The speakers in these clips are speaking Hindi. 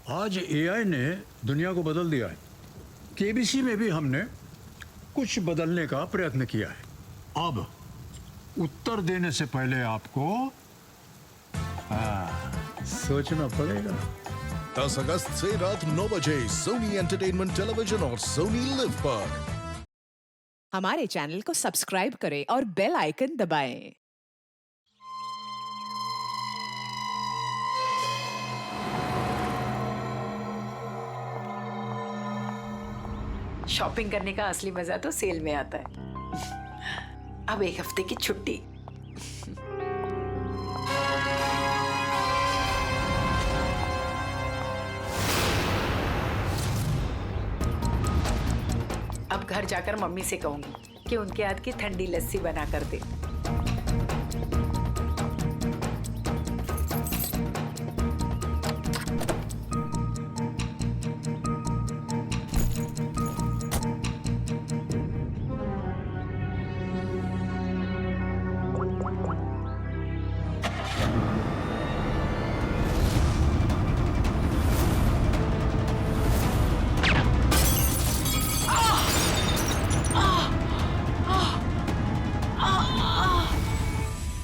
आज एआई ने दुनिया को बदल दिया है। केबीसी में भी हमने कुछ बदलने का प्रयत्न किया है। अब उत्तर देने से पहले आपको सोचना पड़ेगा। 10 अगस्त से रात 9 बजे सोनी एंटरटेनमेंट टेलीविजन और सोनी लिव पर। हमारे चैनल को सब्सक्राइब करें और बेल आइकन दबाएं। शॉपिंग करने का असली मजा तो सेल में आता है। अब एक हफ्ते की छुट्टी। अब घर जाकर मम्मी से कहूंगी कि उनके हाथ की ठंडी लस्सी बना कर दे।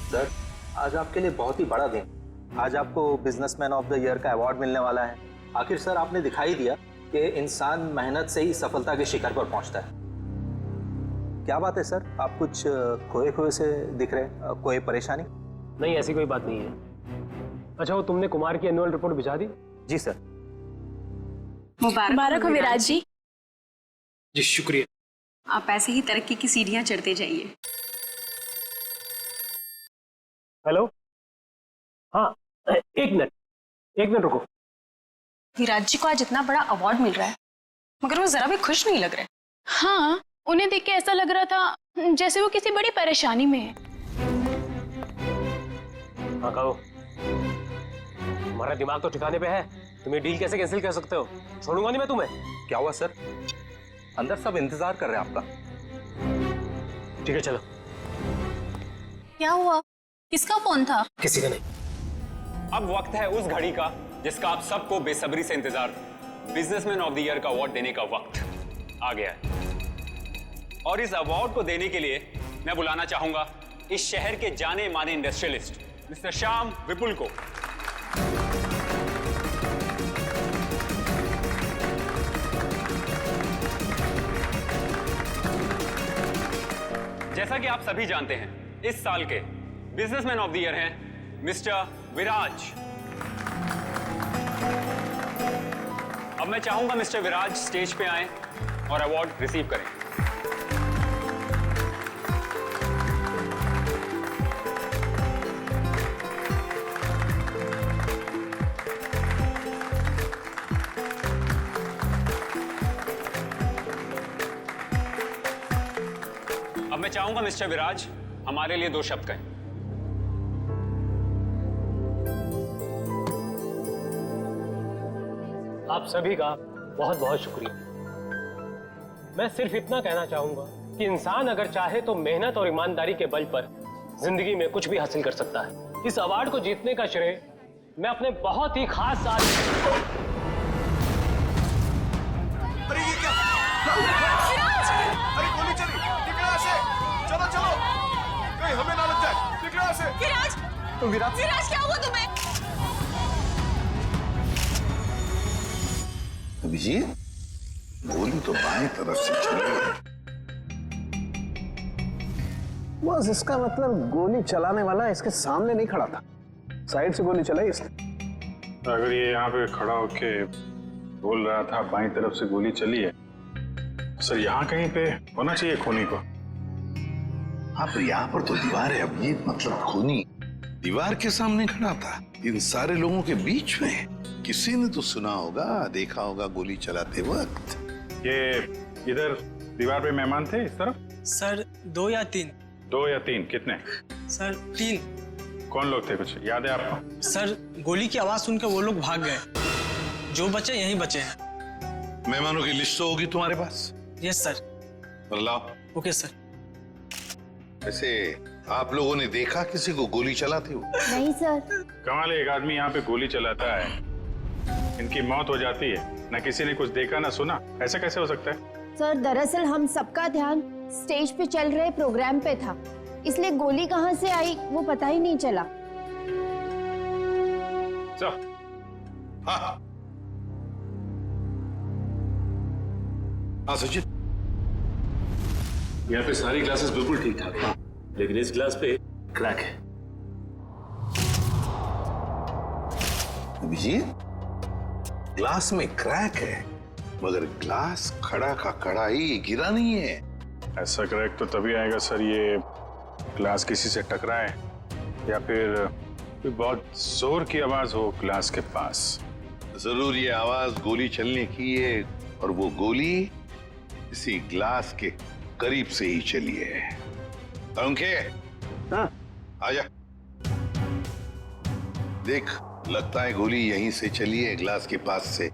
सर, आज आपके लिए बहुत ही बड़ा दिन। आज आपको बिजनेसमैन ऑफ द ईयर का अवार्ड मिलने वाला है। आखिर सर आपने दिखाई दिया कि इंसान मेहनत से ही सफलता के शिखर पर पहुंचता है। क्या बात है सर, आप कुछ खोए खोए से दिख रहे, कोई परेशानी? नहीं, ऐसी कोई बात नहीं है। अच्छा, वो तुमने कुमार की एनुअल रिपोर्ट भिजा दी? जी सर। मुबारक हो विराज जी। जी शुक्रिया। आप ऐसे ही तरक्की की सीढ़ियां चढ़ते जाइए। हेलो, हाँ, एक मिनट रुको। विराज जी को आज इतना बड़ा अवार्ड मिल रहा है मगर वो जरा भी खुश नहीं लग रहे। हाँ, उन्हें देख के ऐसा लग रहा था जैसे वो किसी बड़ी परेशानी में है। हाँ कहो, तुम्हारा दिमाग तो ठिकाने पे है। तुम ये डील कैसे कैंसिल कर सकते हो? छोड़ूंगा नहीं मैं तुम्हें। क्या हुआ सर? अंदर सब इंतजार कर रहे हैं आपका। ठीक है चलो। क्या हुआ? किसका फोन था? किसी का नहीं। अब वक्त है उस घड़ी का जिसका आप सबको बेसब्री से इंतजार, बिजनेसमैन ऑफ द ईयर का अवार्ड देने का वक्त आ गया है। और इस अवार्ड को देने के लिए मैं बुलाना चाहूंगा इस शहर के जाने माने इंडस्ट्रियलिस्ट मिस्टर श्याम विपुल को। जैसा कि आप सभी जानते हैं, इस साल के बिजनेसमैन ऑफ द ईयर हैं मिस्टर विराज। अब मैं चाहूंगा मिस्टर विराज स्टेज पे आएं और अवार्ड रिसीव करें। अब मैं चाहूंगा मिस्टर विराज हमारे लिए 2 शब्द कहें। आप सभी का बहुत बहुत शुक्रिया। मैं सिर्फ इतना कहना चाहूंगा कि इंसान अगर चाहे तो मेहनत और ईमानदारी के बल पर जिंदगी में कुछ भी हासिल कर सकता है। इस अवार्ड को जीतने का श्रेय मैं अपने बहुत ही खास साथी अरे गोली चली, निकला से। चलो चलो, कहीं हमें ना लग जाए। निकला से। विराज क्या हुआ तुम्हें? अभिजीत, गोली तो बाएं तरफ से चली है। बस इसका मतलब गोली चलाने वाला इसके सामने नहीं खड़ा था, साइड से गोली चलाई इसने। अगर ये यहाँ पे खड़ा होके बोल रहा था बाईं तरफ से गोली चली है, सर यहाँ कहीं पे होना चाहिए खूनी को। हाँ, पर यहाँ पर तो दीवार है अभिजीत, मतलब खूनी दीवार के सामने खड़ा था, इन सारे लोगों के बीच में। किसी ने तो सुना होगा, देखा होगा गोली चलाते वक्त। ये इधर दीवार पे मेहमान थे इस तरफ? सर 2 या 3। 2 या 3? कितने? सर 3। कौन लोग थे, कुछ याद है आपको? सर गोली की आवाज सुनकर वो लोग भाग गए, जो बचे यहीं बचे हैं। मेहमानों की लिस्ट तो होगी तुम्हारे पास? Yes sir. लाओ। Okay sir. वैसे आप लोगों ने देखा किसी को गोली चलाते हुए? नहीं सर। कमाल है, एक आदमी यहाँ पे गोली चलाता है, इनकी मौत हो जाती है, ना किसी ने कुछ देखा ना सुना, ऐसा कैसे हो सकता है? सर दरअसल हम सबका ध्यान स्टेज पे चल रहे प्रोग्राम पे था, इसलिए गोली कहाँ से आई वो पता ही नहीं चला। हाँ हाँ सचिन, यहाँ पे सारी क्लासेस बिल्कुल ठीक ठाक है, लेकिन इस क्लास पे क्रैक है। अभिजीत, ग्लास में क्रैक है, मगर ग्लास खड़ा का खड़ा ही गिरा नहीं है। ऐसा क्रैक तो तभी आएगा सर, ये ग्लास किसी से टकराए या फिर कोई बहुत जोर की आवाज हो ग्लास के पास। जरूर ये आवाज गोली चलने की है, और वो गोली इसी ग्लास के करीब से ही चली है। अंके, हाँ आजा। देख, लगता है गोली यहीं से चली है, ग्लास के पास से।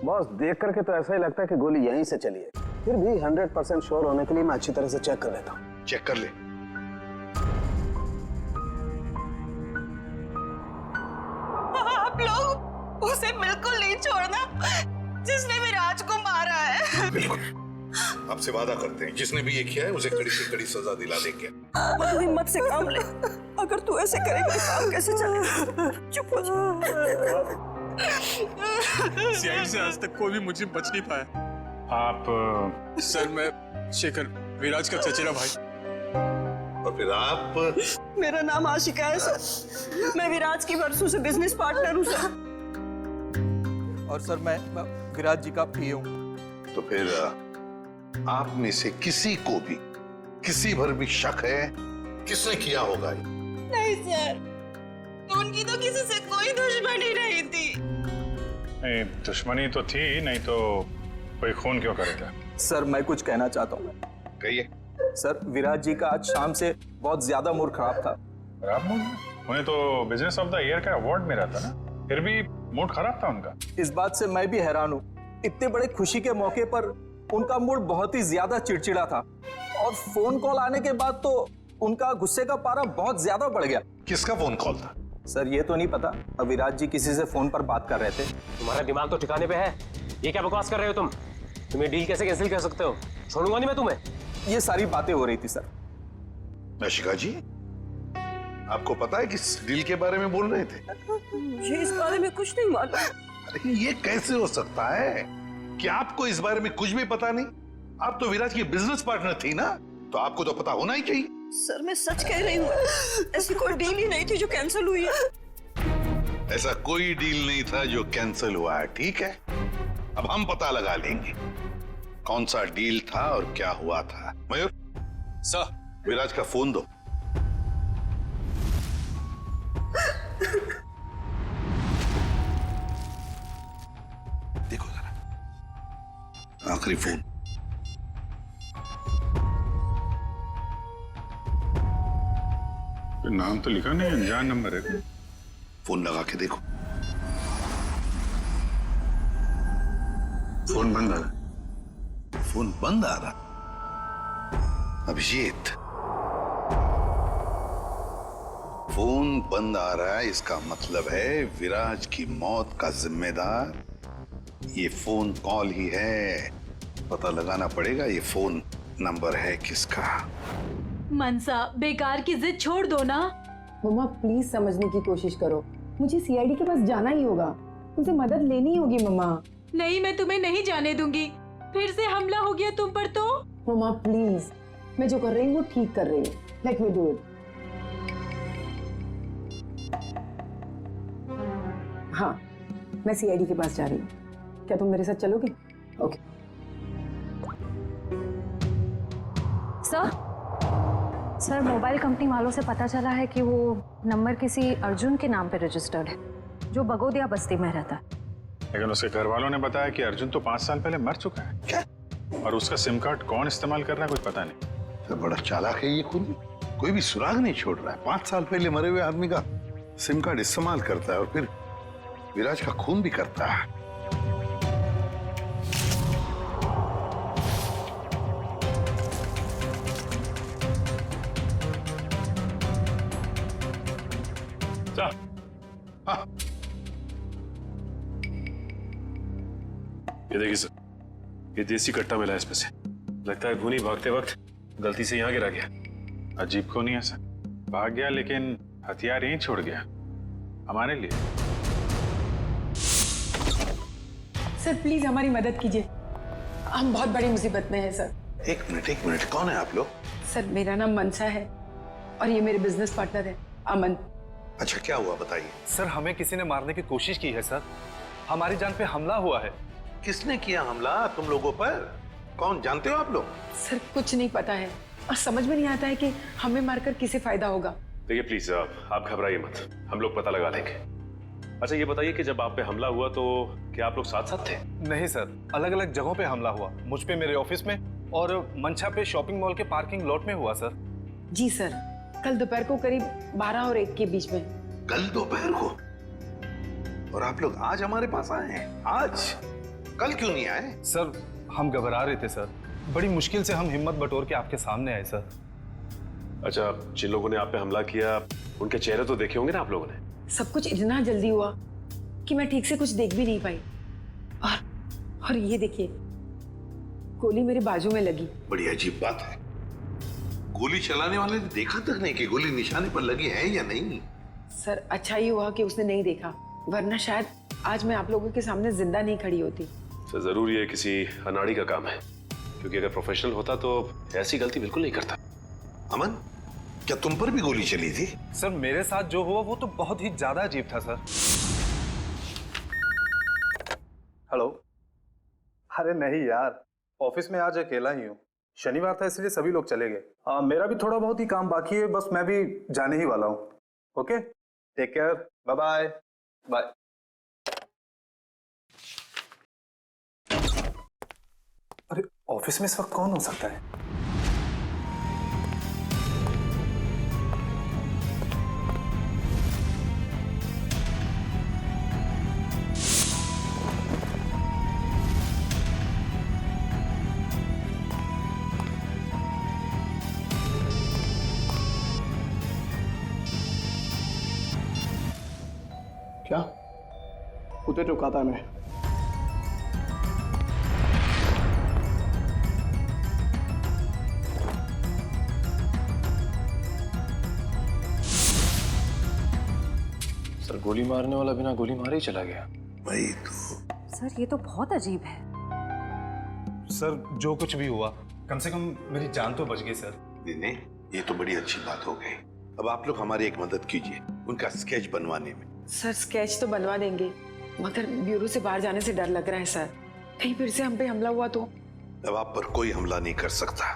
बॉस, देख करके तो ऐसा ही लगता है कि गोली यहीं से चली है, फिर भी 100% श्योर होने के लिए मैं अच्छी तरह से चेक कर लेता हूँ। चेक कर ले। आप लोग उसे बिल्कुल नहीं छोड़ना जिसने विराज को मारा है। बिल्कुल, आपसे वादा करते हैं, जिसने भी ये किया है उसे कड़ी से कड़ी सजा दिला देंगे। तू हिम्मत से काम ले, अगर तू ऐसे करेगा तो काम कैसे चलेगा? चुप हो जा। सीआईडी से आज तक कोई भी मुझे बच नहीं पाया। आप सर, मैं शेखर, विराज का चचेरा भाई। और फिर आप? मेरा नाम आशिका है सर, मैं विराज की बरसों से बिजनेस पार्टनर हूँ सर। और सर मैं विराज जी का पीए हूँ। तो फिर आप में से किसी को भी किसी पर भी शक है किसने किया होगा ये? नहीं सर, उनकी तो किसी से कोई दुश्मनी नहीं थी। नहीं, दुश्मनी तो थी, नहीं तो कोई खून क्यों करेगा? सर मैं कुछ कहना चाहता हूँ। कहिए। सर, विराज जी का आज शाम से बहुत ज्यादा मूड खराब था। खराब मूड? उन्हें तो बिजनेस ऑफ द ईयर का अवार्ड मिला था ना, फिर भी मूड खराब था उनका। इस बात से मैं भी हैरान हूँ, इतने बड़े खुशी के मौके पर उनका मूड बहुत ही ज्यादा चिड़चिड़ा था, और फोन कॉल आने के बाद तो उनका गुस्से का पारा बहुत ज्यादा बढ़ गया। किसका फोन कॉल था? सर ये तो नहीं पता, अब विराज जी किसी से फोन पर बात कर रहे थे। तुम्हारा दिमाग तो ठिकाने पे है, ये क्या बकवास कर रहे हो तुम? तुम्हें डील कैसे कैंसिल कर सकते हो? छोड़ूंगा नहीं मैं तुम्हें। ये सारी बातें हो रही थी सर। आशिका जी, आपको पता है किस डील के बारे में बोल रहे थे? मुझे इस बारे में कुछ नहीं मालूम। अरे ये कैसे हो सकता है कि आपको इस बारे में कुछ भी पता नहीं? आप तो विराज की बिजनेस पार्टनर थी ना, तो आपको तो पता होना ही चाहिए। सर मैं सच कह रही हूँ, ऐसी कोई डील ही नहीं थी जो कैंसिल हुई है। ऐसा कोई डील नहीं था जो कैंसिल हुआ है, ठीक है? अब हम पता लगा लेंगे कौन सा डील था और क्या हुआ था। मयूर सर, विराज का फोन दो। देखो जरा, आखिरी फोन। नाम तो लिखा नहीं, अनजान नंबर है। फोन लगा के देखो। फोन बंद आ रहा। फोन बंद आ रहा? अभिजीत, फोन बंद आ रहा है, इसका मतलब है विराज की मौत का जिम्मेदार ये फोन कॉल ही है। पता लगाना पड़ेगा ये फोन नंबर है किसका। मनसा, बेकार की जिद छोड़ दो ना। मम्मा प्लीज समझने की कोशिश करो, मुझे सीआईडी के पास जाना ही होगा, उनसे मदद लेनी होगी। मम्मा नहीं, मैं तुम्हें नहीं जाने दूंगी। फिर से हमला हो गया तुम पर तो। मम्मा प्लीज, मैं जो कर रही हूँ वो ठीक कर रही हूँ, लेट मी डू इट। हाँ, मैं सीआईडी के पास जा रही हूँ, क्या तुम मेरे साथ चलोगे? ओके। सर, मोबाइल कंपनी वालों से पता चला है कि वो नंबर किसी अर्जुन के नाम पे रजिस्टर्ड है, जो बगोदिया बस्ती में रहता है। लेकिन उसके घर वालों ने बताया कि अर्जुन तो 5 साल पहले मर चुका है। क्या? और उसका सिम कार्ड कौन इस्तेमाल कर रहा है कुछ पता नहीं। तो बड़ा चालाक है ये खूनी, कोई भी सुराग नहीं छोड़ रहा है। 5 साल पहले मरे हुए आदमी का सिम कार्ड इस्तेमाल करता है और फिर विराज का खून भी करता है। जा। हाँ। ये देखिए सर, ये देसी कट्टा मिला है इसमें से। लगता है खूनी भागते वक्त गलती से यहाँ गिरा गया। अजीब क्यों नहीं है सर, भाग गया लेकिन हथियार यहीं छोड़ गया हमारे लिए। सर प्लीज हमारी मदद कीजिए, हम बहुत बड़ी मुसीबत में हैं सर। एक मिनट, कौन है आप लोग? सर मेरा नाम मनसा है और ये मेरे बिजनेस पार्टनर है अमन। अच्छा, क्या हुआ बताइए। सर हमें किसी ने मारने की कोशिश की है सर, हमारी जान पे हमला हुआ है। किसने किया हमला तुम लोगों पर? कौन, जानते हो आप लोग? सर कुछ नहीं पता है और समझ में नहीं आता है कि हमें मारकर किसे फायदा होगा। देखिए प्लीज आप घबराइए मत, हम लोग पता लगा लेंगे। अच्छा ये बताइए कि जब आप पे हमला हुआ तो क्या आप लोग साथ साथ थे? नहीं सर, अलग अलग जगहों पे हमला हुआ, मुझ पे मेरे ऑफिस में और मंशा पे शॉपिंग मॉल के पार्किंग लॉट में हुआ सर। जी सर, कल दोपहर को करीब 12 और 1 के बीच में। कल दोपहर को? और आप लोग आज हमारे पास आए हैं? आज? कल क्यों नहीं आए? सर हम घबरा रहे थे सर, बड़ी मुश्किल से हम हिम्मत बटोर के आपके सामने आए सर। अच्छा, जिन लोगों ने आप पे हमला किया उनके चेहरे तो देखे होंगे ना आप लोगों ने? सब कुछ इतना जल्दी हुआ कि मैं ठीक से कुछ देख भी नहीं पाई। और ये देखिए, गोली मेरे बाजू में लगी। बड़ी अजीब बात है, गोली चलाने वाले ने देखा तक नहीं कि गोली निशाने पर लगी है या नहीं। सर अच्छा ही हुआ कि उसने नहीं देखा, वरना शायद आज मैं आप लोगों के सामने जिंदा नहीं खड़ी होती। सर जरूर ये किसी अनाड़ी का काम है, क्योंकि अगर प्रोफेशनल होता तो ऐसी गलती बिल्कुल नहीं करता। अमन, क्या तुम पर भी गोली चली थी? सर मेरे साथ जो हुआ वो तो बहुत ही ज्यादा अजीब था सर। हेलो। अरे नहीं यार, ऑफिस में आज अकेला ही हूँ, शनिवार था इसलिए सभी लोग चले गए। मेरा भी थोड़ा बहुत ही काम बाकी है, बस मैं भी जाने ही वाला हूँ। Okay, take care, bye bye. Bye. अरे ऑफिस में इस वक्त कौन हो सकता है? क्या कुत्ते चुकाता मैं? सर गोली मारने वाला बिना गोली मारे ही चला गया। वही तो। सर ये तो बहुत अजीब है। सर जो कुछ भी हुआ, कम से कम मेरी जान तो बच गई सर। दिने, ये तो बड़ी अच्छी बात हो गई। अब आप लोग हमारी एक मदद कीजिए उनका स्केच बनवाने में। सर स्केच तो बनवा देंगे, मगर ब्यूरो से बाहर जाने से डर लग रहा है सर, कहीं फिर से हम पे हमला हुआ तो। अब आप पर कोई हमला नहीं कर सकता।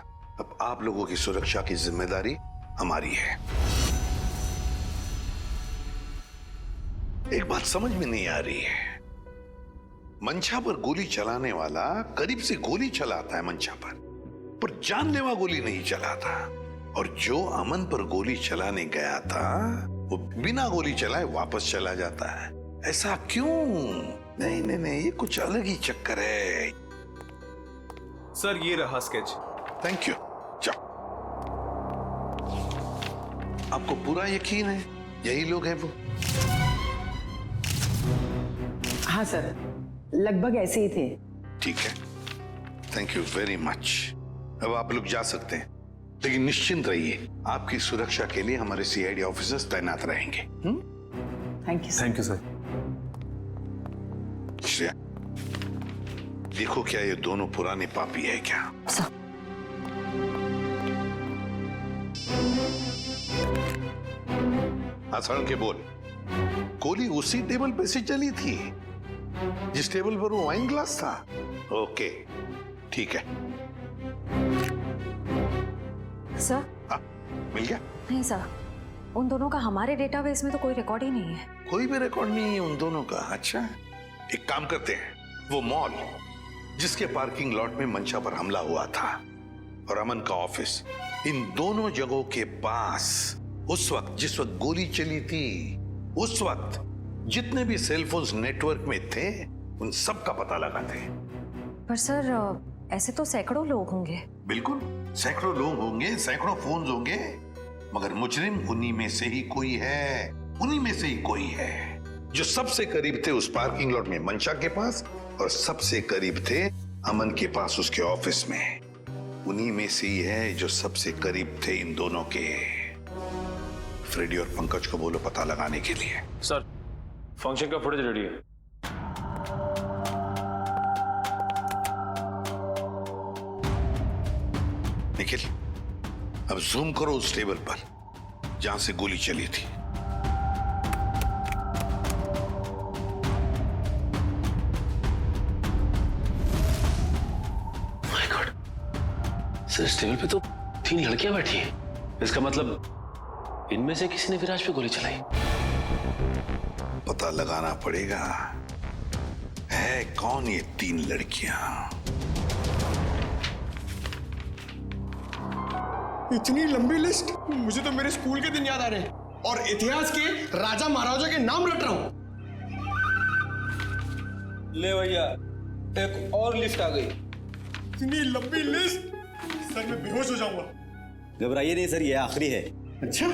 अब आप लोगों की सुरक्षा की जिम्मेदारी हमारी है। एक बात समझ में नहीं आ रही है, मंशा पर गोली चलाने वाला करीब से गोली चलाता है मंशा पर जानलेवा गोली नहीं चलाता, और जो अमन पर गोली चलाने गया था वो बिना गोली चलाए वापस चला जाता है। ऐसा क्यों? नहीं नहीं नहीं, ये कुछ अलग ही चक्कर है। सर ये रहा स्केच। Thank you. जाओ। आपको पूरा यकीन है यही लोग हैं वो? हाँ सर, लगभग ऐसे ही थे। ठीक है, थैंक यू वेरी मच। अब आप लोग जा सकते हैं, लेकिन निश्चिंत रहिए, आपकी सुरक्षा के लिए हमारे सीआईडी ऑफिसर्स तैनात रहेंगे। Thank you sir. श्रेया, देखो क्या ये दोनों पुराने पापी है क्या? आसान के बोल। गोली उसी टेबल पे से चली थी जिस टेबल पर वो वाइन ग्लास था? ओके, ठीक है। सर? हाँ, मिल गया? नहीं सर, उन दोनों का हमारे डेटाबेस में तो कोई रिकॉर्ड ही नहीं है। कोई भी रिकॉर्ड नहीं है उन दोनों का? अच्छा, एक काम करते हैं, वो मॉल जिसके पार्किंग लॉट में मंशा पर हमला हुआ था और अमन का ऑफिस, इन दोनों जगहों के पास उस वक्त जिस वक्त गोली चली थी, उस वक्त जितने भी सेलफोन्स नेटवर्क में थे उन सब का पता लगाते हैं। पर सर ऐसे तो सैकड़ों लोग होंगे। बिल्कुल, सैकड़ों लोग होंगे, सैकड़ों फोन होंगे, मगर मुजरिम उन्हीं में से ही कोई है उन्हीं में से ही कोई है जो सबसे करीब थे उस पार्किंग लॉट में मंशा के पास, और सबसे करीब थे अमन के पास उसके ऑफिस में। उन्हीं में से ही है जो सबसे करीब थे इन दोनों के। फ्रेडी और पंकज को बोलो पता लगाने के लिए। सर, फंक्शन का फुटेज रेडी है। निखिल, अब जूम करो उस टेबल पर जहां से गोली चली थी। माय गॉड, सर इस टेबल पे तो 3 लड़कियां बैठी हैं। इसका मतलब इनमें से किसी ने विराज पे गोली चलाई। पता लगाना पड़ेगा है कौन ये 3 लड़कियां। इतनी लंबी लिस्ट, मुझे तो मेरे स्कूल के दिन याद आ रहे हैं और इतिहास के राजा महाराजा के नाम रट रहा हूं। ले भैया, एक और लिस्ट आ गई। इतनी लंबी लिस्ट, सर मैं बेहोश हो जाऊंगा। घबराइए नहीं सर, ये आखिरी है। अच्छा,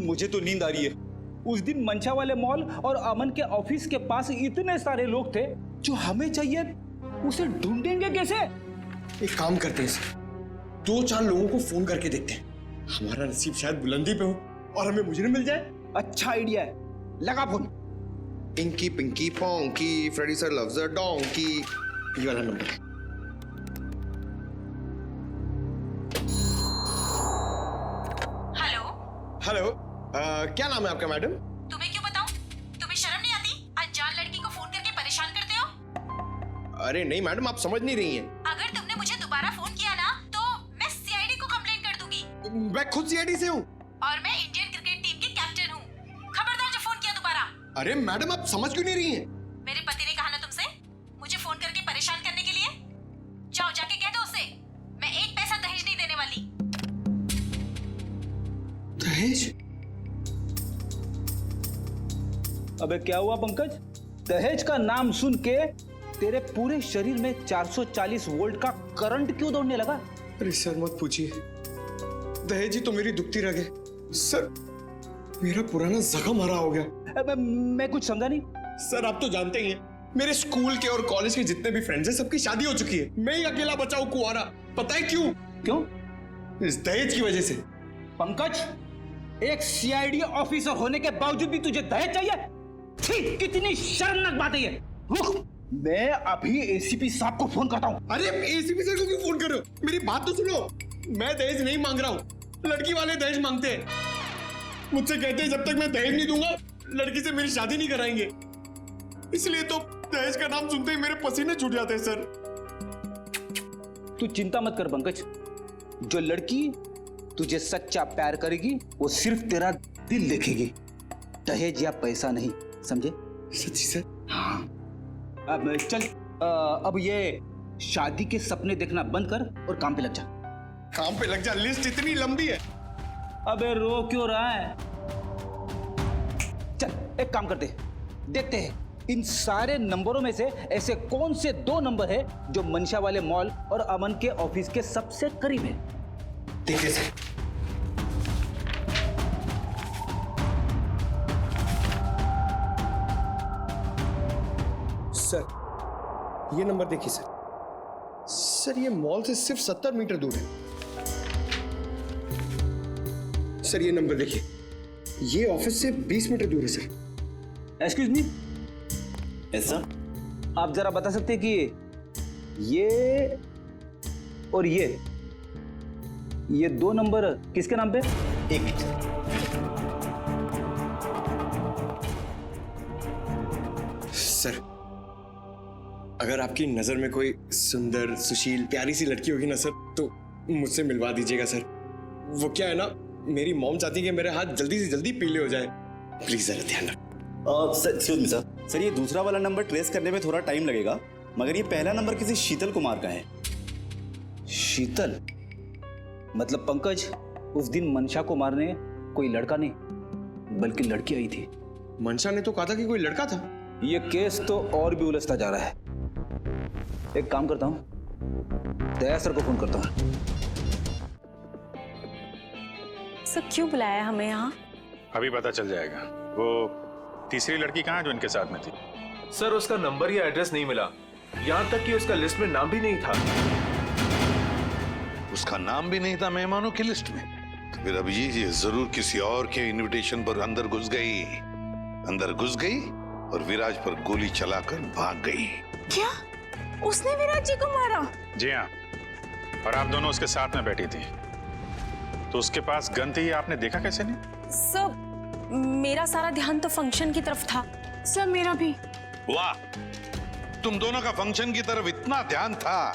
मुझे तो नींद आ रही है। उस दिन मंशा वाले मॉल और अमन के ऑफिस के पास इतने सारे लोग थे, जो हमें चाहिए उसे ढूंढेंगे कैसे? एक काम करते हैं सर, 2-4 लोगों को फोन करके देखते हैं। हमारा नसीब शायद बुलंदी पे हो और हमें मुजरिम मिल जाए। अच्छा आइडिया है, लगा phone. Inky pinky ponky, Freddy sir loves a donkey, ये वाला नंबर। हेलो, क्या नाम है आपका मैडम? तुम्हें क्यों बताऊं? तुम्हें शर्म नहीं आती? अनजान लड़की को फोन करके परेशान करते हो। अरे नहीं मैडम, आप समझ नहीं रही हैं। अगर तुमने मुझे दोबारा फोन किया ना तो मैं सीआईडी को कंप्लेंट कर दूंगी। मैं खुद सीआईडी से हूँ और मैं इंडियन क्रिकेट टीम की कैप्टन हूँ। खबरदार जो फोन किया दोबारा। अरे मैडम, आप समझ क्यों नहीं रही हैं? मेरे पति ने कहा ना तुमसे मुझे फोन करके परेशान करने के लिए। जाओ जाके कह दो उसे मैं 1 पैसा दहेज नहीं देने वाली। दहेज? अबे क्या हुआ पंकज? दहेज का नाम सुन के तेरे पूरे शरीर में 440 वोल्ट का करंट क्यों दौड़ने लगा? अरे सर मत पूछिए, दहेज ही तो मेरी दुखती रग है। सर मेरा पुराना जख्म हरा हो गया। अबे मैं कुछ समझा नहीं। सर आप तो जानते ही हैं, मेरे स्कूल के और कॉलेज के जितने भी फ्रेंड्स हैं सबकी शादी हो चुकी है। मैं ही अकेला बचा हूं कुंवारा। पता है क्यों? क्यों? इस दहेज की वजह से। पंकज, एक सीआईडी ऑफिसर होने के बावजूद भी तुझे दहेज चाहिए? छी, कितनी शर्मनाक बात है ये। रुक, मैं अभी एसीपी साहब को फोन करता हूँ। अरे एसीपी सर को क्यों फोन कर रहे हो? मेरी बात तो सुनो, मैं दहेज नहीं मांग रहा हूँ। लड़की वाले दहेज मांगते हैं। मुझसे कहते हैं जब तक मैं दहेज नहीं दूंगा लड़की से मेरी शादी नहीं कराएंगे। इसलिए तो दहेज का नाम सुनते ही मेरे पसीने छूट जाते हैं सर। तू चिंता मत कर पंकज, जो लड़की तुझे सच्चा प्यार करेगी वो सिर्फ तेरा दिल देखेगी, दहेज या पैसा नहीं, समझे? सच्ची सर? हाँ। अब चल, अब ये शादी के सपने देखना बंद कर और काम पे लग जा। काम पे लग जा? लिस्ट इतनी लंबी है। अबे रो क्यों रहा है? चल एक काम करते, देखते हैं इन सारे नंबरों में से ऐसे कौन से 2 नंबर है जो मंशा वाले मॉल और अमन के ऑफिस के सबसे करीब है। देखिए सर, सर ये नंबर देखिए सर। सर ये मॉल से सिर्फ 70 मीटर दूर है। सर ये नंबर देखिए, ये ऑफिस से 20 मीटर दूर है सर। एक्सक्यूज मी, ऐसा आप जरा बता सकते हैं कि ये और ये 2 नंबर किसके नाम पे? एक मिनट। सर अगर आपकी नजर में कोई सुंदर सुशील प्यारी सी लड़की होगी ना सर, तो मुझसे मिलवा दीजिएगा सर। वो क्या है ना, मेरी मॉम चाहती है कि मेरे हाथ जल्दी से जल्दी पीले हो जाए। प्लीज जरा ध्यान रखो। एक्सक्यूज मी सर, ये दूसरा वाला नंबर ट्रेस करने में थोड़ा टाइम लगेगा, मगर ये पहला नंबर किसी शीतल कुमार का है। शीतल? मतलब पंकज, उस दिन मंशा को मारने कोई लड़का नहीं बल्कि लड़की आई थी। मंशा ने तो कहा था कि कोई लड़का था। ये केस तो और भी उलझता जा रहा है। एक काम करता हूं, दया सर को फोन करता हूं। सर क्यों बुलाया हमें यहाँ? अभी पता चल जाएगा। वो तीसरी लड़की कहाँ है जो इनके साथ में थी? सर उसका नंबर या एड्रेस नहीं मिला, यहाँ तक कि उसका लिस्ट में नाम भी नहीं था। उसका नाम भी नहीं था मेहमानों की लिस्ट में? तो फिर अभिजीत ये जरूर किसी और के इनविटेशन पर अंदर घुस गई और विराज पर गोली चलाकर भाग गई। क्या? उसने विराज जी को मारा? जी हाँ, और आप दोनों उसके साथ में बैठी थी, तो उसके पास गन थी, आपने देखा कैसे नहीं? सर मेरा सारा ध्यान तो फंक्शन की तरफ था। सर मेरा भी। वाह, तुम दोनों का फंक्शन की तरफ इतना ध्यान था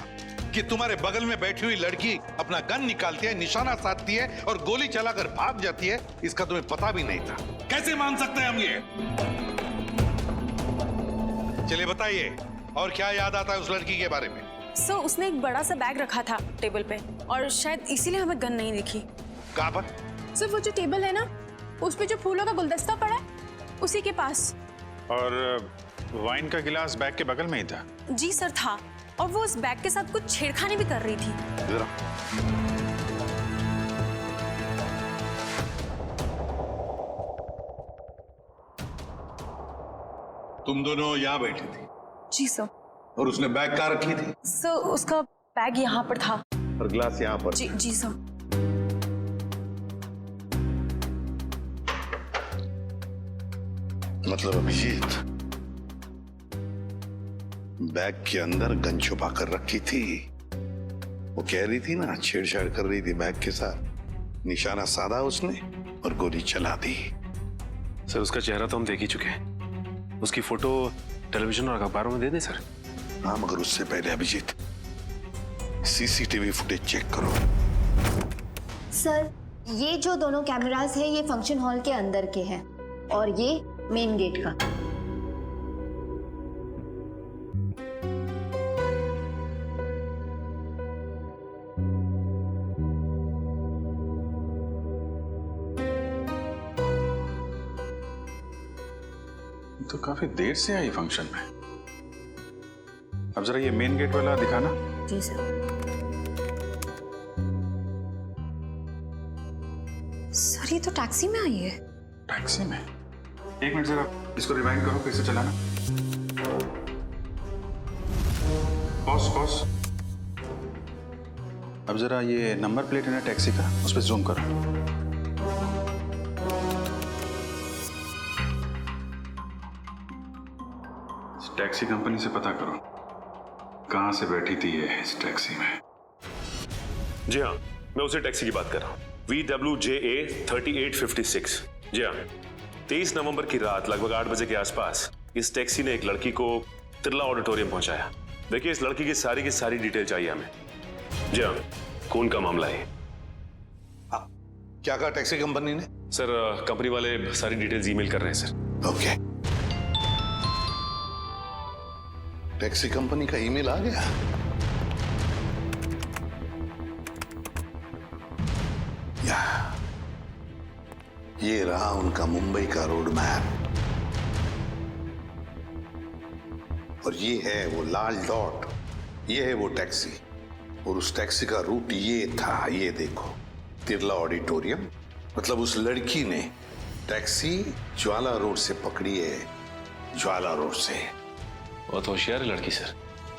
कि तुम्हारे बगल में बैठी हुई लड़की अपना गन निकालती है, निशाना साधती है और गोली चलाकर भाग जाती है, इसका तुम्हें पता भी नहीं था। कैसे मान सकते हैं हम ये? चलिए बताइए, और क्या याद आता है उस लड़की के बारे में? सर उसने एक बड़ा सा बैग रखा था टेबल पे और शायद इसीलिए हमें गन नहीं दिखी। कहाँ पर? सर वो जो टेबल है ना, उस पे जो फूलों का गुलदस्ता पड़ा है, उसी के पास। और वाइन का गिलास बैग के बगल में ही था? जी सर था, और वो उस बैग के साथ कुछ छेड़खानी भी कर रही थी। तुम दोनों यहाँ बैठी थी? जी सर। और उसने बैग कहाँ रखी थी? सर उसका बैग यहाँ पर था और ग्लास यहाँ पर? जी सर। मतलब अभिजीत बैग के अंदर गन छुपा कर रखी थी। वो कह रही थी ना, छेड़छाड़ कर रही थी बैग के साथ, निशाना साधा उसने और गोली चला दी। सर उसका चेहरा तो हम देख ही चुके हैं, उसकी फोटो टेलीविजन और अखबारों में दे दें सर? हाँ, मगर उससे पहले अभिजीत सीसीटीवी फुटेज चेक करो। सर ये जो दोनों कैमरास है ये फंक्शन हॉल के अंदर के हैं और ये मेन गेट का। तो काफी देर से आई फंक्शन में। अब जरा ये मेन गेट वाला दिखाना। जी सर। सर ये तो टैक्सी में आई है। टैक्सी में? एक मिनट जरा इसको रिवाइंड करो, कैसे चलाना। पॉज। अब जरा ये नंबर प्लेट है ना टैक्सी का, उस पर जूम करो। टैक्सी कंपनी से पता करो कहां से बैठी थी ये इस टैक्सी में। जी हाँ, मैं उसी टैक्सी की बात कर रहा हूँ, VWJA 3856। जी हाँ, 23 नवंबर की रात लगभग 8 बजे के आसपास इस टैक्सी ने एक लड़की को तिरला ऑडिटोरियम पहुंचाया। देखिए इस लड़की की सारी डिटेल चाहिए हमें। जी हाँ, खून का मामला है। क्या कहा टैक्सी कंपनी ने? सर कंपनी वाले सारी डिटेल्स ईमेल कर रहे हैं सर। ओके, टैक्सी कंपनी का ईमेल आ गया। ये रहा उनका मुंबई का रोड मैप और ये है वो लाल डॉट, ये है वो टैक्सी और उस टैक्सी का रूट ये था, ये देखो, तिरला ऑडिटोरियम। मतलब उस लड़की ने टैक्सी ज्वाला रोड से पकड़ी है, ज्वाला रोड से। बहुत होशियार है लड़की सर,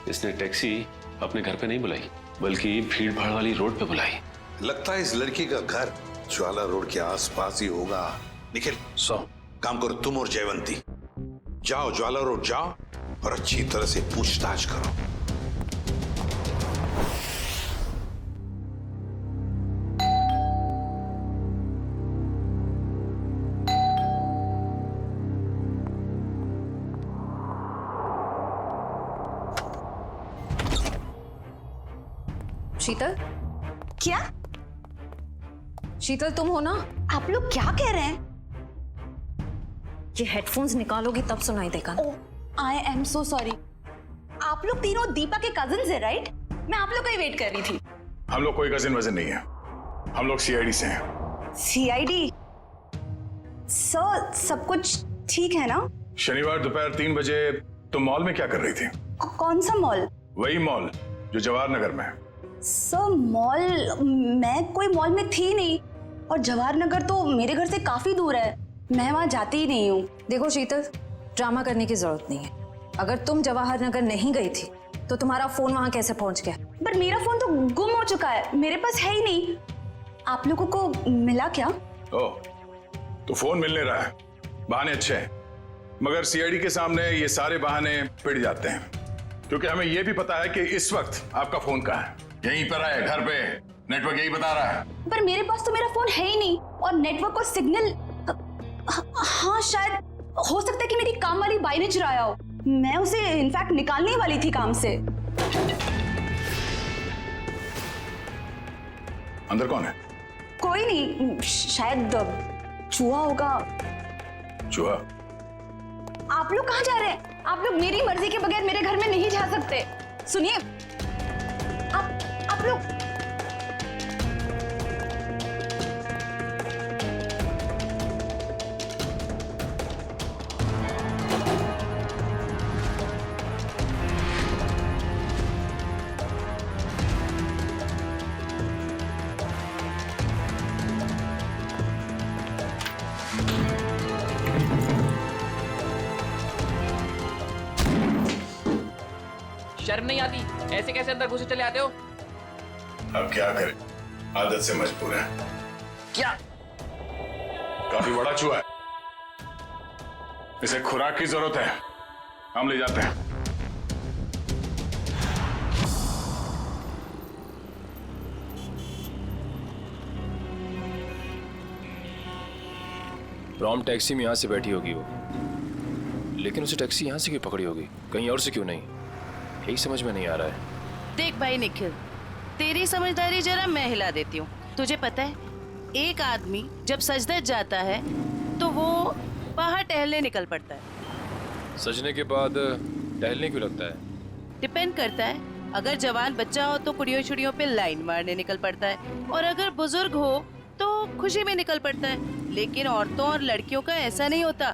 इसने टैक्सी अपने घर पे नहीं बुलाई बल्कि भीड़ भाड़ वाली रोड पे बुलाई। लगता है इस लड़की का घर ज्वाला रोड के आसपास ही होगा। निखिल, काम करो, तुम और जयवंती जाओ, ज्वाला रोड जाओ और अच्छी तरह से पूछताछ करो। शीतल? क्या? शीतल तुम हो ना? आप लोग क्या कह रहे हैं? ये हेडफोन्स निकालोगी तब सुनाई देगा। ओह, आई एम सो सॉरी। आप लोग तीनों दीपा के कजिन्स हैं, राइट? मैं आप लोग का ही वेट कर रही थी। हम लोग कोई कजिन वजन नहीं है, हम लोग CID से हैं। CID? सर सब कुछ ठीक है ना? शनिवार दोपहर 3 बजे तुम मॉल में क्या कर रही थी? कौन सा मॉल? वही मॉल जो जवाहर नगर में है। सर मॉल, मैं कोई मॉल में थी नहीं। और जवाहर नगर तो मेरे घर से काफी दूर है, मैं वहां जाती ही नहीं हूँ। देखो शीतल, ड्रामा करने की जरूरत नहीं है। अगर तुम जवाहर नगर नहीं गई थी तो तुम्हारा फोन वहां कैसे पहुंच गया? पर मेरा फोन तो गुम हो चुका है, मेरे पास है ही नहीं। आप लोगों को मिला क्या? ओह, तो फोन मिलने रहा है, बहाने अच्छे हैं, मगर सीआईडी के सामने ये सारे बहाने पिट जाते हैं, क्योंकि हमें ये भी पता है कि इस वक्त आपका फोन कहाँ है। यहीं पर है, घर पे, नेटवर्क यही बता रहा है। पर मेरे पास तो मेरा फोन है ही नहीं, और नेटवर्क और सिग्नल, हाँ शायद हो सकता है कि मेरी काम वाली बाई ने चुराया हो। मैं उसे इनफैक्ट निकालने वाली थी काम से। अंदर कौन है? कोई नहीं, शायद चूहा होगा। चूहा? आप लोग कहाँ जा रहे हैं? आप लोग मेरी मर्जी के बगैर मेरे घर में नहीं जा सकते। सुनिए, आप लोग शर्म नहीं आती? ऐसे कैसे अंदर घुसे चले आते हो? अब क्या करें, आदत से मजबूर है। क्या? काफी बड़ा चूहा है, इसे खुराक की जरूरत है, हम ले जाते हैं। रॉम टैक्सी में यहाँ से बैठी होगी वो, लेकिन उसे टैक्सी यहाँ से क्यों पकड़ी होगी, कहीं और से क्यों नहीं? यही समझ में नहीं आ रहा है। देख भाई निखिल, तेरी समझदारी जरा मैं हिला देती हूँ। तुझे पता है, एक आदमी जब सजदर जाता है तो वो बाहर टहलने निकल पड़ता है। सजने के बाद टहलने क्यों लगता है? डिपेंड करता है, अगर जवान बच्चा हो तो कुड़ियों छुड़ियों पे लाइन मारने निकल पड़ता है, और अगर बुजुर्ग हो तो खुशी में निकल पड़ता है। लेकिन औरतों और लड़कियों का ऐसा नहीं होता।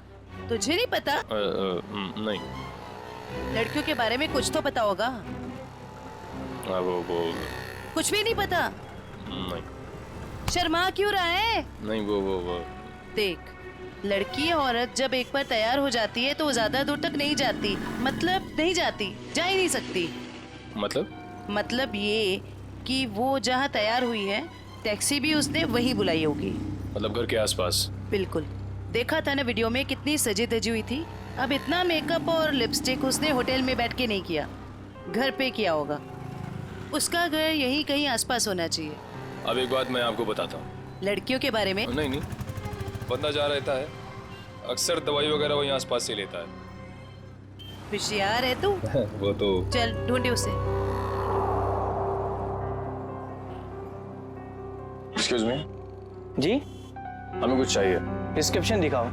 तुझे नहीं पता? नहीं। लड़कियों के बारे में कुछ तो पता होगा। वो कुछ भी नहीं पता? नहीं। शर्मा क्यों रहा है? नहीं वो देख, लड़की औरत जब एक बार तैयार हो जाती है तो वो ज्यादा दूर तक नहीं जाती, मतलब नहीं जाती, जा ही नहीं सकती। मतलब ये कि वो जहाँ तैयार हुई है, टैक्सी भी उसने वही बुलाई होगी। मतलब घर के आसपास? बिल्कुल। देखा था ना वीडियो में, कितनी सजी धजी हुई थी। अब इतना मेकअप और लिपस्टिक उसने होटल में बैठ के नहीं किया, घर पे किया होगा। उसका घर यहीं कहीं आसपास होना चाहिए। अब एक बात मैं आपको बताता हूँ, लड़कियों के बारे में? नहीं, बंदा जा रहता है, अक्सर दवाई वगैरह वहीं आसपास से लेता है। होशियार है तू। वो तो चल ढूंढे उसे। एक्सक्यूज मी जी, हमें कुछ चाहिए। प्रिस्क्रिप्शन दिखाओ।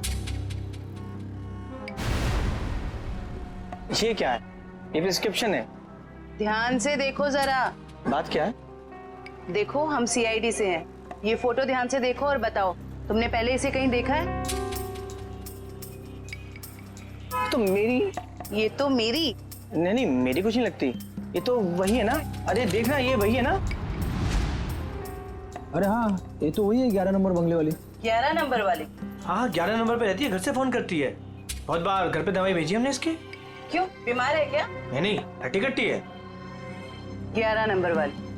ये क्या है? ये प्रिस्क्रिप्शन है। ध्यान से देखो जरा। बात क्या है? देखो, हम सीआईडी से हैं। ये फोटो ध्यान से देखो और बताओ, तुमने पहले इसे कहीं देखा है? तो मेरी? ये तो मेरी। नहीं, मेरी कुछ नहीं लगती। ये तो वही है ना? अरे देखना, ये वही है ना? अरे हाँ, ये तो वही है, 11 नंबर बंगले वाली। 11 नंबर वाली? हाँ, 11 नंबर पे रहती है, घर से फोन करती है। बहुत बार घर पे दवाई भेजी हमने इसकी। क्यों, बीमार है क्या? नहीं, हट्टी कट्टी है। 11 नंबर वाली।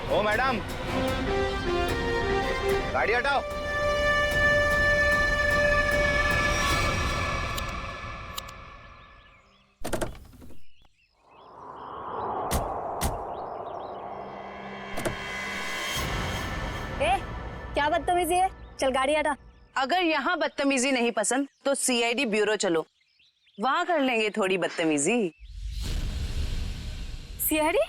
ओ मैडम, गाड़ी हटाओ। क्या बदतमीजी है? चल गाड़ी हटा। अगर यहाँ बदतमीजी नहीं पसंद तो सीआईडी ब्यूरो चलो, वहां कर लेंगे थोड़ी बदतमीजी। सीआईडी?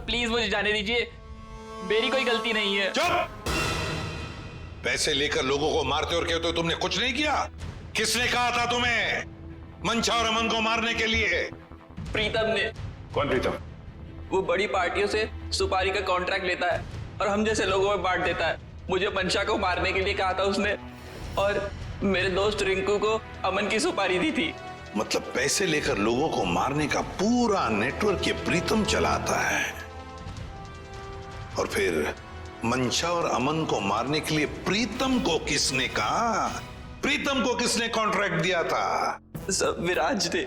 प्लीज मुझे जाने दीजिए, मेरी कोई गलती नहीं है। चुप! पैसे लेकर लोगों को मारते और कहते हो तुमने कुछ नहीं किया। किसने कहा था तुम्हें मंशा और अमन को मारने के लिए? प्रीतम ने। कौन प्रीतम? वो बड़ी पार्टियों से सुपारी का कॉन्ट्रैक्ट लेता है और हम जैसे लोगों में बांट देता है। मुझे मंशा को मारने के लिए कहा था उसने, और मेरे दोस्त रिंकू को अमन की सुपारी दी थी। मतलब पैसे लेकर लोगों को मारने का पूरा नेटवर्क ये प्रीतम चलाता है। और फिर मंशा और अमन को मारने के लिए प्रीतम को किसने कहा? प्रीतम को किसने कॉन्ट्रैक्ट दिया था? सब विराज ने।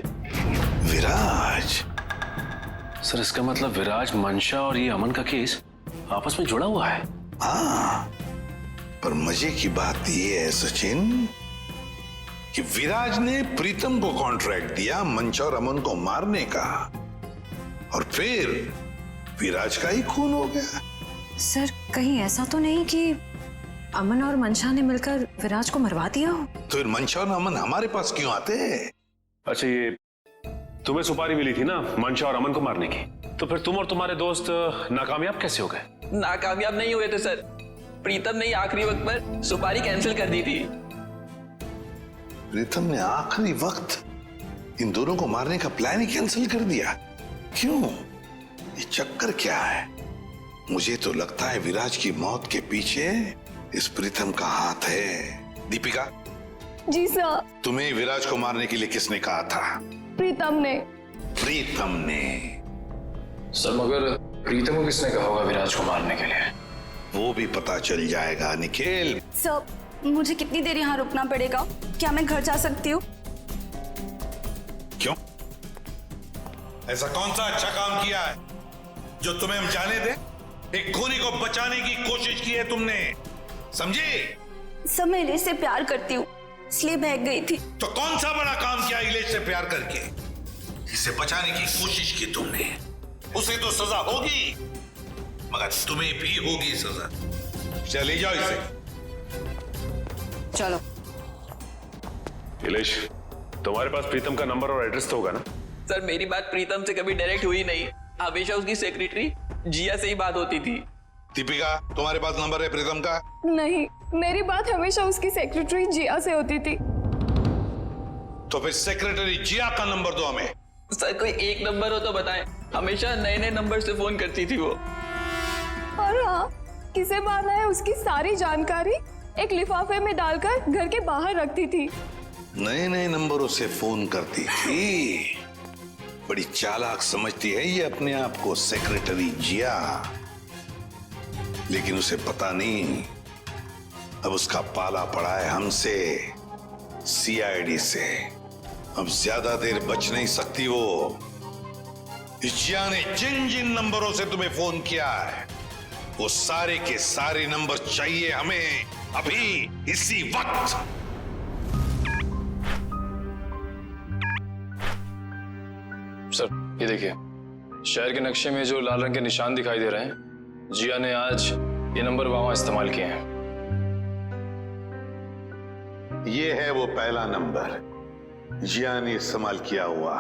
विराज? सर इसका मतलब विराज, मंशा और ये अमन का केस आपस में जुड़ा हुआ है। हाँ, पर मजे की बात यह है सचिन कि विराज ने प्रीतम को कॉन्ट्रैक्ट दिया मंशा और अमन को मारने का, और फिर विराज का ही खून हो गया। सर कहीं ऐसा तो नहीं कि अमन और मंशा ने मिलकर विराज को मरवा दिया हो? तो फिर मंशा और अमन हमारे पास क्यों आते? अच्छा, ये तुम्हें सुपारी मिली थी ना मंशा और अमन को मारने की, तो फिर तुम और तुम्हारे दोस्त नाकामयाब कैसे हो गए? नाकामयाब नहीं हुए थे सर, प्रीतम ने आखिरी वक्त पर सुपारी कैंसिल कर दी थी। प्रीतम ने आखिरी वक्त इन दोनों को मारने का प्लान ही कैंसिल कर दिया? क्यों? ये चक्कर क्या है? मुझे तो लगता है विराज की मौत के पीछे इस प्रीतम का हाथ है। दीपिका। जी सर। तुम्हें विराज को मारने के लिए किसने कहा था? प्रीतम ने। प्रीतम ने? सर मगर प्रीतम को किसने कहा होगा विराज को मारने के लिए? वो भी पता चल जाएगा निखिल। सर मुझे कितनी देर यहाँ रुकना पड़ेगा? क्या मैं घर जा सकती हूँ? क्यों? ऐसा कौन सा अच्छा काम किया है जो तुम्हें हम जाने दें? एक खूनी को बचाने की कोशिश की है तुमने, समझे? सर मैं इलेश से प्यार करती हूँ, इसलिए भाग गई थी। तो कौन सा बड़ा काम किया इलेश से प्यार करके? इसे बचाने की कोशिश की तुमने, उसे तो सजा होगी, मगर तुम्हें भी होगी सजा। चले जाओ इसे। चलो। इलेश, तुम्हारे पास प्रीतम का नंबर और एड्रेस तो होगा ना? सर मेरी बात प्रीतम से कभी डायरेक्ट हुई नहीं, हमेशा उसकी सेक्रेटरी जिया से ही बात होती थी। दीपिका, तुम्हारे पास नंबर है प्रीतम का? नहीं, मेरी बात हमेशा उसकी सेक्रेटरी जिया से होती थी। तो फिर सेक्रेटरी जिया का नंबर दो हमें। सर कोई एक नंबर हो तो बताएं, हमेशा नए नए नंबर से फोन करती थी वो। और हाँ, किसे मारना है उसकी सारी जानकारी एक लिफाफे में डालकर घर के बाहर रखती थी। नए नए नंबरों से फोन करती थी। बड़ी चालाक समझती है ये अपने आप को सेक्रेटरी जिया, लेकिन उसे पता नहीं अब उसका पाला पड़ा है हमसे, सीआईडी से। अब ज्यादा देर बच नहीं सकती वो। जिया ने जिन जिन नंबरों से तुम्हें फोन किया है वो सारे के सारे नंबर चाहिए हमें अभी, इसी वक्त। सर ये देखिए, शहर के नक्शे में जो लाल रंग के निशान दिखाई दे रहे हैं, जिया ने आज ये नंबर वहां इस्तेमाल किए हैं। ये है वो पहला नंबर जिया ने इस्तेमाल किया हुआ।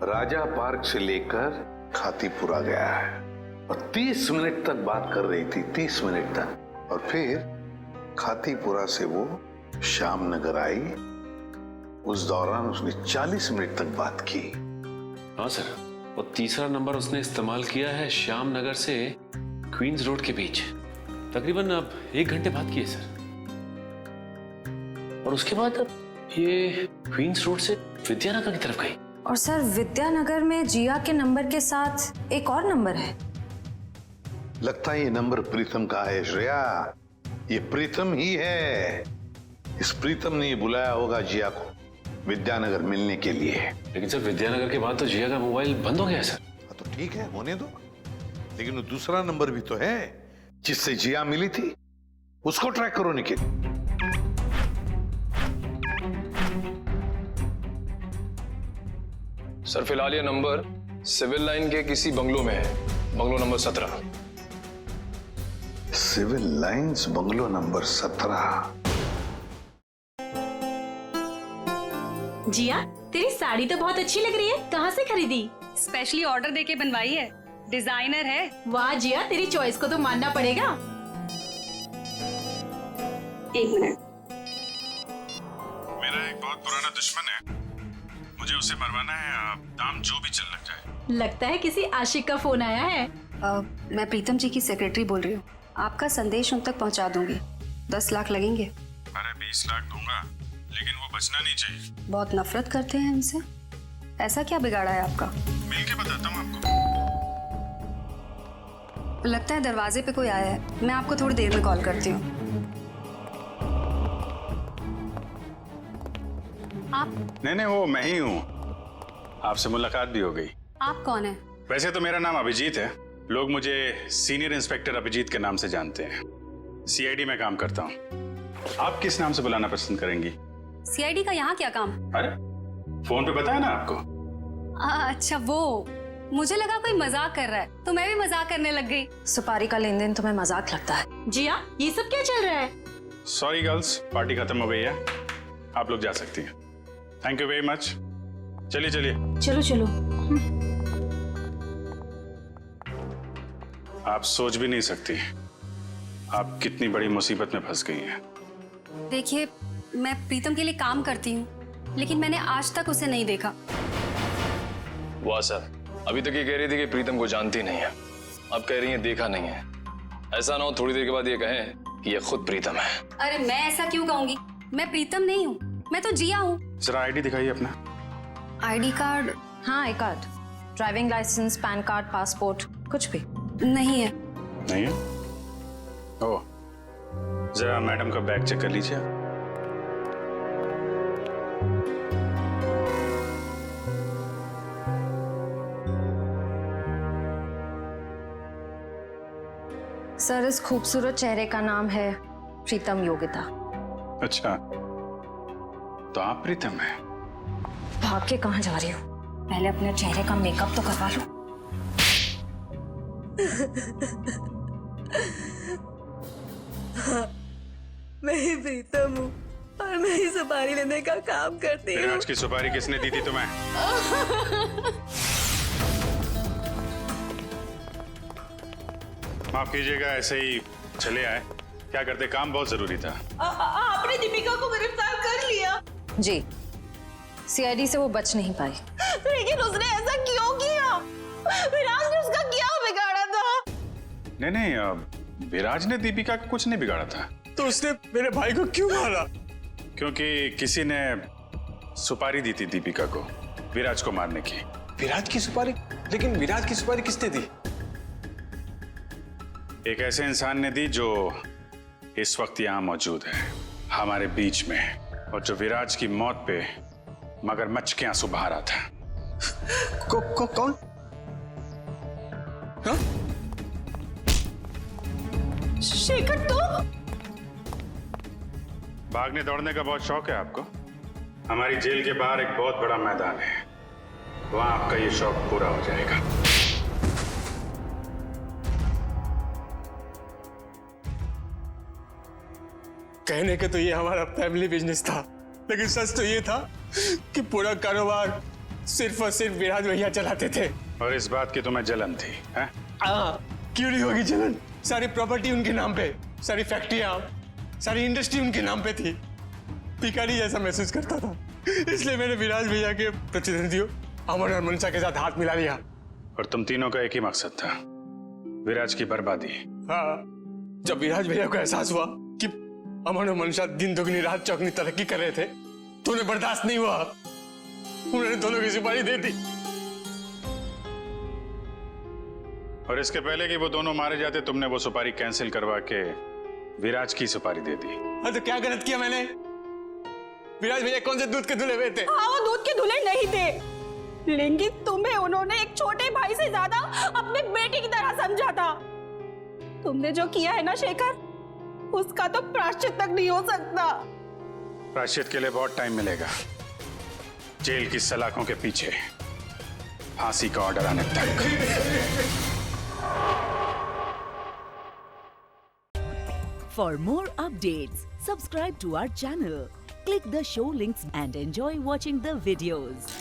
राजा पार्क से लेकर खातीपुरा गया है और 30 मिनट तक बात कर रही थी, 30 मिनट तक। और फिर खातीपुरा से वो श्याम नगर आई, उस दौरान उसने 40 मिनट तक बात की। हाँ सर, और तीसरा नंबर उसने इस्तेमाल किया है श्याम नगर से क्वींस रोड के बीच, तकरीबन अब 1 घंटे बात की है सर। और उसके बाद अब ये क्वींस रोड से विद्यानगर की तरफ गई। और सर विद्यानगर में जिया के नंबर के साथ एक और नंबर है। लगता है ये नंबर प्रीतम का है श्रेया, ये प्रीतम ही है। इस प्रीतम ने बुलाया होगा जिया को विद्यानगर मिलने के लिए। लेकिन सर विद्यानगर के बाद तो जिया का मोबाइल बंद हो गया है सर। तो ठीक है, होने दो, लेकिन वो दूसरा नंबर भी तो है जिससे जिया मिली थी, उसको ट्रैक करो निखिल। सर फिलहाल ये नंबर सिविल लाइन के किसी बंगलो में है, bungalow number 17। Civil Lines bungalow number 17। Jiya, तेरी साड़ी तो बहुत अच्छी लग रही है, कहाँ से खरीदी? स्पेशली ऑर्डर देके बनवाई है। डिजाइनर है। वाह जिया, तेरी चॉइस को तो मानना पड़ेगा। 1 मिनट। मेरा एक बहुत पुराना दुश्मन है, मुझे उसे मरवाना है। आप दाम जो भी चल लग जाए। लगता है किसी आशिक का फोन आया है। मैं प्रीतम जी की सेक्रेटरी बोल रही हूँ। आपका संदेश उन तक पहुँचा दूंगी। 10 लाख लगेंगे। अरे 20 लाख दूंगा, लेकिन वो बचना नहीं चाहिए। बहुत नफरत करते हैं हमसे। ऐसा क्या बिगाड़ा है आपका? मिल के बताता हूँ आपको। लगता है दरवाजे पे कोई आया है। मैं आपको थोड़ी देर में कॉल करती हूँ। आप? नहीं, वो मैं ही हूँ। आपसे मुलाकात भी हो गई। आप कौन है? वैसे तो मेरा नाम अभिजीत है, लोग मुझे सीनियर इंस्पेक्टर अभिजीत के नाम से जानते हैं। सीआईडी में काम करता हूँ। आप किस नाम से बुलाना पसंद करेंगी? सीआईडी का यहाँ क्या काम? अरे फोन पे बताया ना आपको। अच्छा वो, मुझे लगा कोई मजाक कर रहा है तो मैं भी मजाक करने लग गई। सुपारी का लेन देन तुम्हें मजाक लगता है? जिया, ये सब क्या चल रहा है? सॉरी गर्ल्स, पार्टी खत्म हो गई है, आप लोग जा सकती हैं। Thank you very much. चलिए चलिए। चलो चलो। आप सोच भी नहीं सकती आप कितनी बड़ी मुसीबत में फंस गई हैं। देखिए, मैं प्रीतम के लिए काम करती हूँ, लेकिन मैंने आज तक उसे नहीं देखा। वाह सर, अभी तक ये कह रही थी कि प्रीतम को जानती नहीं है, अब कह रही है देखा नहीं है। ऐसा ना हो थोड़ी देर के बाद ये कहें कि ये खुद प्रीतम है। अरे मैं ऐसा क्यों कहूंगी? मैं प्रीतम नहीं हूँ, मैं तो जिया हूँ। जरा आईडी दिखाइए अपना। ID card? हाँ, एक card, driving licence, PAN card, passport, कुछ भी नहीं है। नहीं है? ओह, जरा मैडम का बैग चेक कर लीजिए। सर, इस खूबसूरत चेहरे का नाम है प्रीतम योगिता। अच्छा, तो आप प्रीतम हैं? भाग के कहाँ जा रही हो? पहले अपने चेहरे का मेकअप तो करवा लो। मैं ही प्रीतम हूँ और मैं ही सुपारी लेने का काम करती हूँ। आज की सुपारी किसने दी थी तुम्हें? माफ कीजिएगा, ऐसे ही चले आए। क्या करते, काम बहुत जरूरी था। आपने दीपिका को गिरफ्तार कर लिया? जी, सीआईडी से वो बच नहीं पाई। लेकिन उसने ऐसा क्यों किया? विराज ने उसका क्या बिगाड़ा था? नहीं, विराज ने दीपिका का कुछ नहीं बिगाड़ा था। तो उसने मेरे भाई को क्यों मारा? क्योंकि किसी ने सुपारी दी थी दीपिका को विराज को मारने की। विराज की सुपारी? लेकिन विराज की सुपारी किसने दी? एक ऐसे इंसान ने दी जो इस वक्त यहाँ मौजूद है हमारे बीच में, और जो विराज की मौत पे मगरमच्छ के आंसू बहा रहा था। कौन? हाँ? शेखर, तू? भागने दौड़ने का बहुत शौक है आपको? हमारी जेल के बाहर एक बहुत बड़ा मैदान है, वहां आपका ये शौक पूरा हो जाएगा। कहने के तो ये हमारा फैमिली बिजनेस था, लेकिन सच तो ये था कि पूरा कारोबार सिर्फ और सिर्फ विराज भैया चलाते थे। और इस बात की तुम्हें जलन थी, हैं? क्यों नहीं होगी जलन? सारी प्रॉपर्टी उनके नाम पे, सारी फैक्ट्रियां, सारी इंडस्ट्री उनके नाम पे थी। भिखारी जैसा महसूस करता था, इसलिए मैंने विराज भैया के प्रतिद्वंदियों अमन और मनसा के साथ हाथ मिला लिया। और तुम तीनों का एक ही मकसद था, विराज की बर्बादी। हाँ, जब विराज भैया को एहसास हुआ कि अमन और मनसा दिन दुगनी रात चौगनी तरक्की कर रहे थे, तो उन्हें बर्दाश्त नहीं हुआ, उन्होंने दोनों की सुपारी दे दी। और इसके पहले कि वो दोनों मारे जाते, तुमने वो सुपारी कैंसिल करवा के विराज की सुपारी दे दी। हाँ, तो क्या गलत किया मैंने? विराज भैया कौन से दूध के धुले हुए थे? हाँ, वो दूध के धुले नहीं थे, लेकिन तुम्हें उन्होंने एक छोटे भाई से ज्यादा अपने बेटे की तरह समझा था। तुमने जो किया है ना शेखर, उसका तो प्रायश्चित तक नहीं हो सकता। प्रायश्चित के लिए बहुत टाइम मिलेगा, जेल की सलाखों के पीछे फांसी का ऑर्डर आने तक। For more updates, subscribe to our channel, click the show links and enjoy watching the videos.